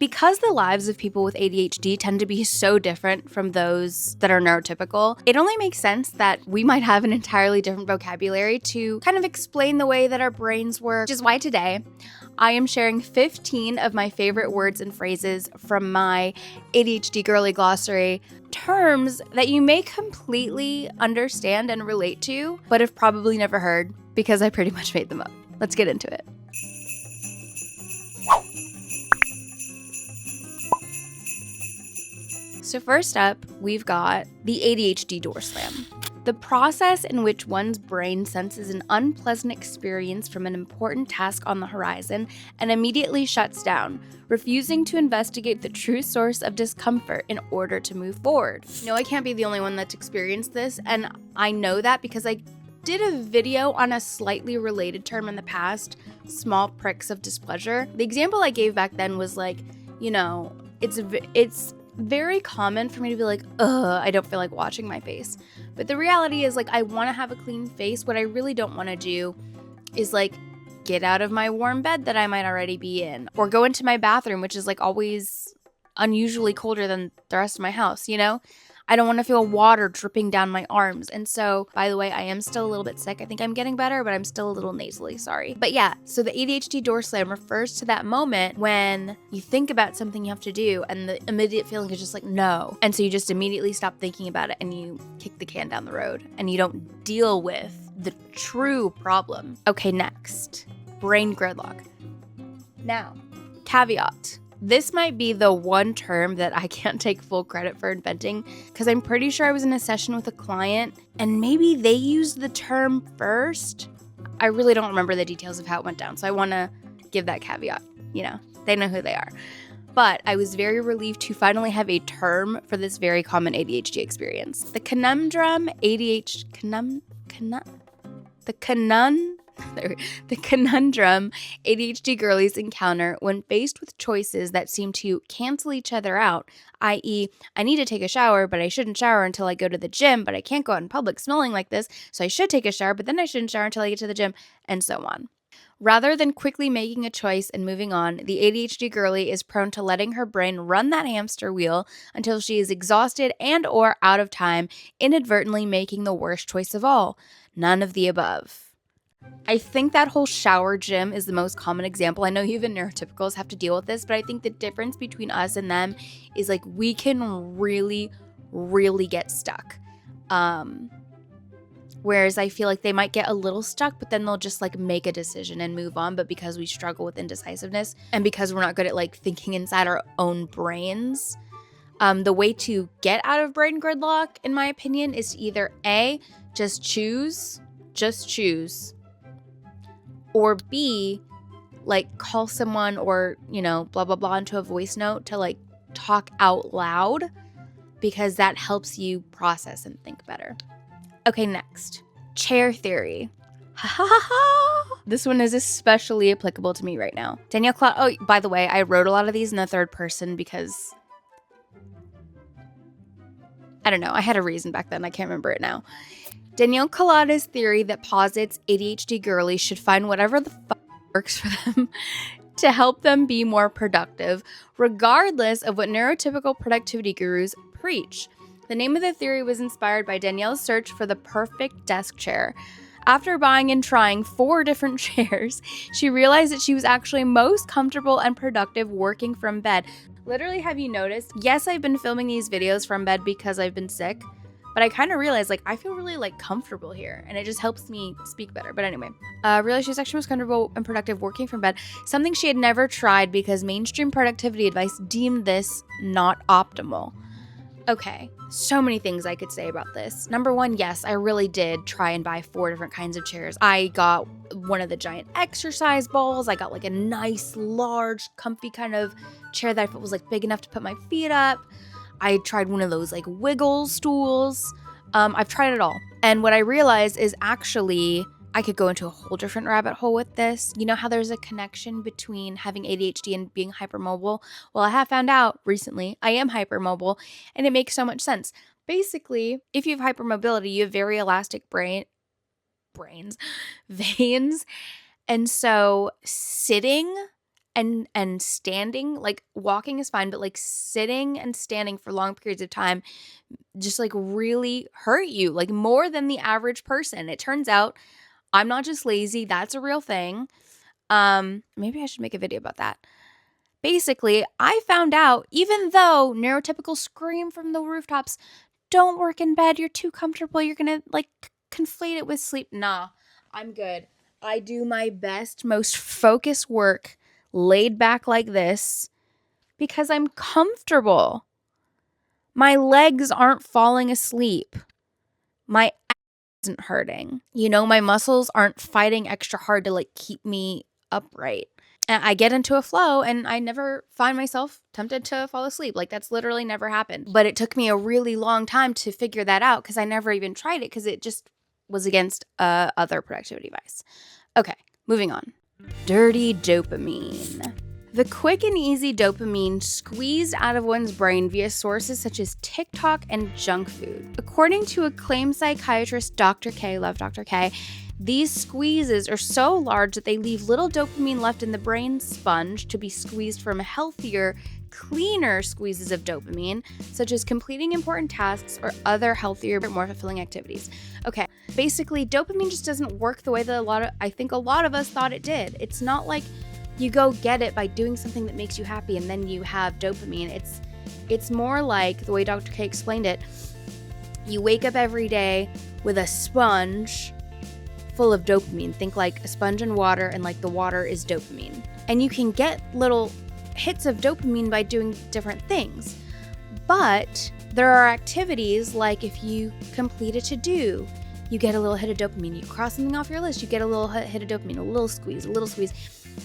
Because the lives of people with ADHD tend to be so different from those that are neurotypical, it only makes sense that we might have an entirely different vocabulary to kind of explain the way that our brains work, which is why today I am sharing 15 of my favorite words and phrases from my ADHD girly glossary, terms that you may completely understand and relate to, but have probably never heard because I pretty much made them up. Let's get into it. So first up, we've got the ADHD door slam. The process in which one's brain senses an unpleasant experience from an important task on the horizon and immediately shuts down, refusing to investigate the true source of discomfort in order to move forward. No, I can't be the only one that's experienced this, and I know that because I did a video on a slightly related term in the past, small pricks of displeasure. The example I gave back then was like, it's very common for me to be like, I don't feel like washing my face. But the reality is, like, I want to have a clean face. What I really don't want to do is, like, get out of my warm bed that I might already be in, or go into my bathroom, which is, like, always unusually colder than the rest of my house, you know? I don't want to feel water dripping down my arms. And so, by the way, I am still a little bit sick. I think I'm getting better, but I'm still a little nasally, sorry. But yeah, so the ADHD door slam refers to that moment when you think about something you have to do and the immediate feeling is just like, no. And so you just immediately stop thinking about it and you kick the can down the road and you don't deal with the true problem. Okay, next, brain gridlock. Now, caveat. This might be the one term that I can't take full credit for inventing because I'm pretty sure I was in a session with a client and maybe they used the term first. I really don't remember the details of how it went down, so I want to give that caveat. You know, they know who they are. But I was very relieved to finally have a term for this very common ADHD experience. The conundrum ADHD girlies encounter when faced with choices that seem to cancel each other out, i.e., I need to take a shower, but I shouldn't shower until I go to the gym, but I can't go out in public smelling like this, so I should take a shower, but then I shouldn't shower until I get to the gym, and so on. Rather than quickly making a choice and moving on, the ADHD girly is prone to letting her brain run that hamster wheel until she is exhausted and or out of time, inadvertently making the worst choice of all. None of the above. I think that whole shower gym is the most common example. I know even neurotypicals have to deal with this, but I think the difference between us and them is like we can really, really get stuck. Whereas I feel like they might get a little stuck, but then they'll just like make a decision and move on. But because we struggle with indecisiveness and because we're not good at like thinking inside our own brains, the way to get out of brain gridlock, in my opinion, is to either A, just choose, or B, like call someone or, blah, blah, blah into a voice note to like talk out loud because that helps you process and think better. Okay, next, chair theory. This one is especially applicable to me right now. Danielle Claude, oh, by the way, I wrote a lot of these in the third person because I don't know, I had a reason back then, I can't remember it now. Danielle Colada's theory that posits ADHD girlies should find whatever the fuck works for them to help them be more productive, regardless of what neurotypical productivity gurus preach. The name of the theory was inspired by Danielle's search for the perfect desk chair. After buying and trying 4 different chairs, she realized that she was actually most comfortable and productive working from bed. Literally, have you noticed? Yes, I've been filming these videos from bed because I've been sick. But I kind of realized, like, I feel really, like, comfortable here. And it just helps me speak better. But anyway, realized she was actually most comfortable and productive working from bed. Something she had never tried because mainstream productivity advice deemed this not optimal. Okay, so many things I could say about this. Number one, yes, I really did try and buy 4 different kinds of chairs. I got one of the giant exercise balls. I got, like, a nice, large, comfy kind of chair that I felt was, like, big enough to put my feet up. I tried one of those like wiggle stools. I've tried it all. And what I realized is actually I could go into a whole different rabbit hole with this. You know how there's a connection between having ADHD and being hypermobile? Well, I have found out recently I am hypermobile and it makes so much sense. Basically, if you have hypermobility, you have very elastic veins. And so sitting and standing, like walking is fine, but like sitting and standing for long periods of time just like really hurt you, like more than the average person. It turns out I'm not just lazy, that's a real thing. Maybe I should make a video about that. Basically, I found out even though neurotypical scream from the rooftops, don't work in bed, you're too comfortable, you're gonna like conflate it with sleep. Nah, I'm good. I do my best, most focused work laid back like this because I'm comfortable. My legs aren't falling asleep. My ass isn't hurting. You know, my muscles aren't fighting extra hard to like keep me upright. And I get into a flow and I never find myself tempted to fall asleep. Like that's literally never happened. But it took me a really long time to figure that out because I never even tried it because it just was against other productivity advice. Okay, moving on. Dirty dopamine. The quick and easy dopamine squeezed out of one's brain via sources such as TikTok and junk food. According to acclaimed psychiatrist Dr. K, love Dr. K, these squeezes are so large that they leave little dopamine left in the brain sponge to be squeezed from healthier, cleaner squeezes of dopamine, such as completing important tasks or other healthier, more fulfilling activities. Okay, basically, dopamine just doesn't work the way that I think a lot of us thought it did. It's not like you go get it by doing something that makes you happy and then you have dopamine. It's more like the way Dr. K explained it. You wake up every day with a sponge full of dopamine. Think like a sponge and water, and like the water is dopamine. And you can get little hits of dopamine by doing different things. But there are activities like if you complete a to-do, you get a little hit of dopamine. You cross something off your list, you get a little hit of dopamine, a little squeeze.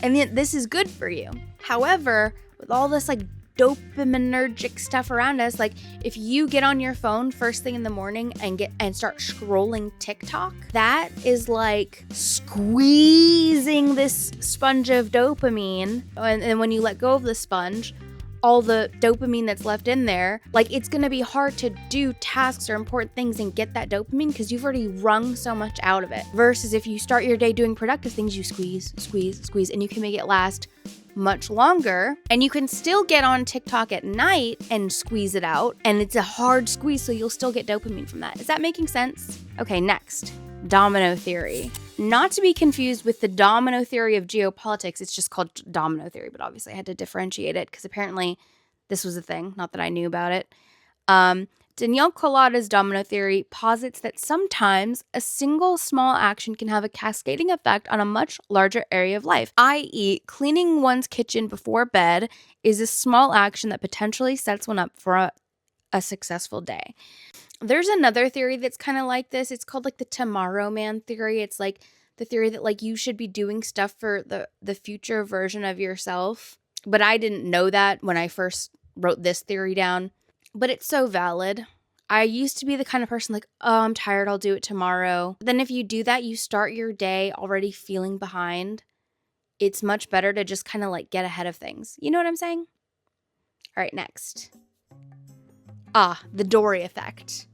And this is good for you. However, with all this like dopaminergic stuff around us, like if you get on your phone first thing in the morning and start scrolling TikTok, that is like squeezing this sponge of dopamine. And when you let go of the sponge, all the dopamine that's left in there, like it's gonna be hard to do tasks or important things and get that dopamine because you've already wrung so much out of it. Versus if you start your day doing productive things, you squeeze, and you can make it last much longer. And you can still get on TikTok at night and squeeze it out. And it's a hard squeeze, so you'll still get dopamine from that. Is that making sense? Okay, next, domino theory. Not to be confused with the domino theory of geopolitics. It's just called domino theory, but obviously I had to differentiate it because apparently this was a thing, not that I knew about it. Danielle Colada's domino theory posits that sometimes a single small action can have a cascading effect on a much larger area of life, i.e., cleaning one's kitchen before bed is a small action that potentially sets one up for a successful day. There's another theory that's kind of like this. It's called like the tomorrow man theory. It's like the theory that like you should be doing stuff for the future version of yourself. But I didn't know that when I first wrote this theory down. But it's so valid. I used to be the kind of person like, oh, I'm tired, I'll do it tomorrow. Then if you do that, you start your day already feeling behind. It's much better to just kind of like get ahead of things. You know what I'm saying? All right, next. The Dory effect.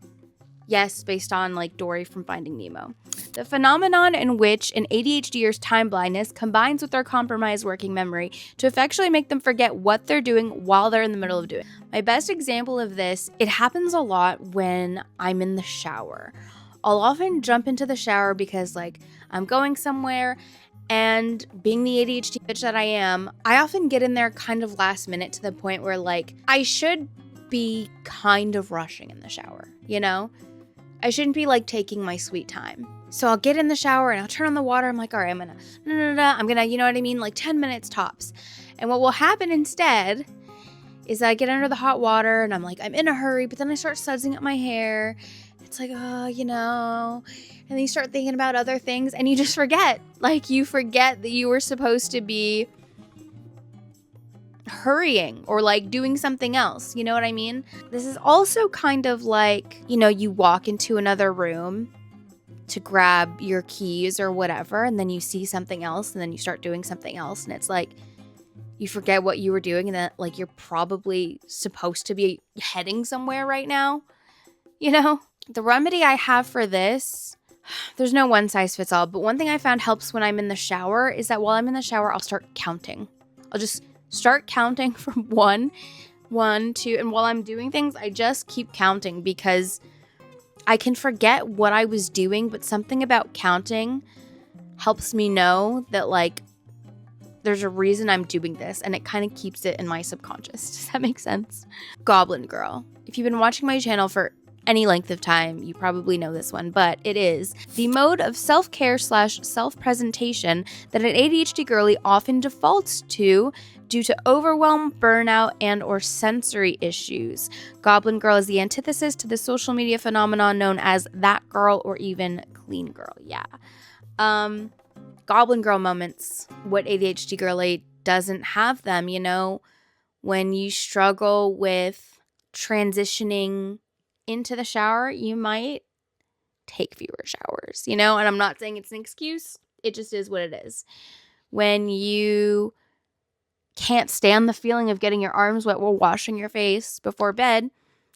Yes, based on like Dory from Finding Nemo. The phenomenon in which an ADHDer's time blindness combines with their compromised working memory to effectually make them forget what they're doing while they're in the middle of doing it. My best example of this, it happens a lot when I'm in the shower. I'll often jump into the shower because like I'm going somewhere, and being the ADHD bitch that I am, I often get in there kind of last minute to the point where like I should be kind of rushing in the shower, you know? I shouldn't be like taking my sweet time. So I'll get in the shower and I'll turn on the water. I'm like, all right, I'm gonna, you know what I mean? Like 10 minutes tops. And what will happen instead is I get under the hot water and I'm like, I'm in a hurry, but then I start sudsing up my hair. It's like, oh, you know, and then you start thinking about other things and you just forget. Like you forget that you were supposed to be hurrying or like doing something else. You know what I mean? This is also kind of like, you know, you walk into another room to grab your keys or whatever, and then you see something else and then you start doing something else, and it's like you forget what you were doing and that like you're probably supposed to be heading somewhere right now. You know? The remedy I have for this, there's no one size fits all, but one thing I found helps when I'm in the shower is that while I'm in the shower, I'll start counting. I'll just start counting from one, two, and while I'm doing things, I just keep counting because I can forget what I was doing, but something about counting helps me know that, like, there's a reason I'm doing this, and it kind of keeps it in my subconscious. Does that make sense? Goblin Girl. If you've been watching my channel for any length of time, you probably know this one, but it is the mode of self-care / self-presentation that an ADHD girly often defaults to due to overwhelm, burnout, and or sensory issues. Goblin Girl is the antithesis to the social media phenomenon known as that girl or even clean girl. Yeah. Goblin Girl moments. What ADHD girly doesn't have them, you know? When you struggle with transitioning into the shower, you might take fewer showers, you know? And I'm not saying it's an excuse. It just is what it is. When you can't stand the feeling of getting your arms wet while washing your face before bed,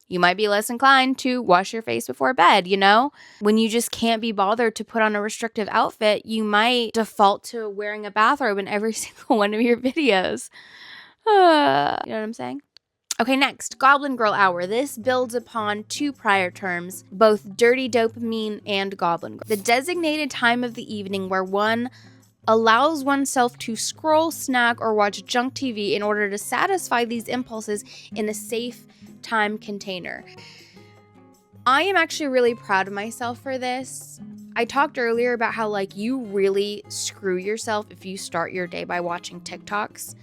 you might be less inclined to wash your face before bed, you know? When you just can't be bothered to put on a restrictive outfit, you might default to wearing a bathrobe in every single one of your videos. You know what I'm saying? Okay, next, Goblin Girl Hour. This builds upon two prior terms, both dirty dopamine and Goblin Girl. The designated time of the evening where one allows oneself to scroll, snack, or watch junk TV in order to satisfy these impulses in a safe time container. I am actually really proud of myself for this. I talked earlier about how, like, you really screw yourself if you start your day by watching TikToks.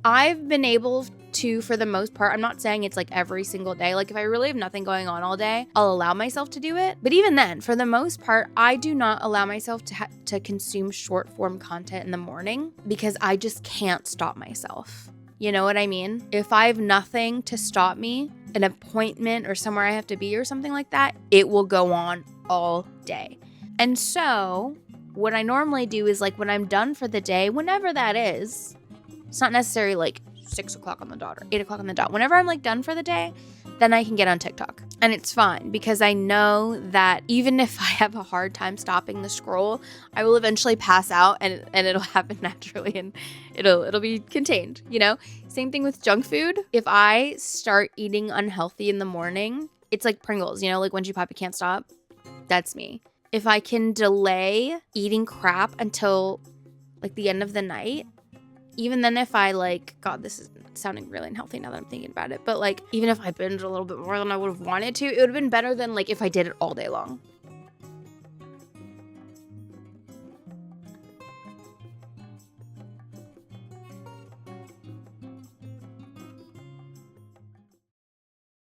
I've been able to, for the most part, I'm not saying it's like every single day. Like, if I really have nothing going on all day, I'll allow myself to do it. But even then, for the most part, I do not allow myself to consume short form content in the morning because I just can't stop myself. You know what I mean? If I have nothing to stop me, an appointment or somewhere I have to be or something like that, it will go on all day. And so what I normally do is, like, when I'm done for the day, whenever that is, it's not necessarily like 6 o'clock on the dot or 8 o'clock on the dot. Whenever I'm, like, done for the day, then I can get on TikTok. And it's fine because I know that even if I have a hard time stopping the scroll, I will eventually pass out and it'll happen naturally and it'll be contained, you know? Same thing with junk food. If I start eating unhealthy in the morning, it's like Pringles, you know, like when you pop, you can't stop. That's me. If I can delay eating crap until, like, the end of the night, even then, if I, like, God, this is sounding really unhealthy now that I'm thinking about it, but, like, even if I binged a little bit more than I would have wanted to, it would have been better than, like, if I did it all day long.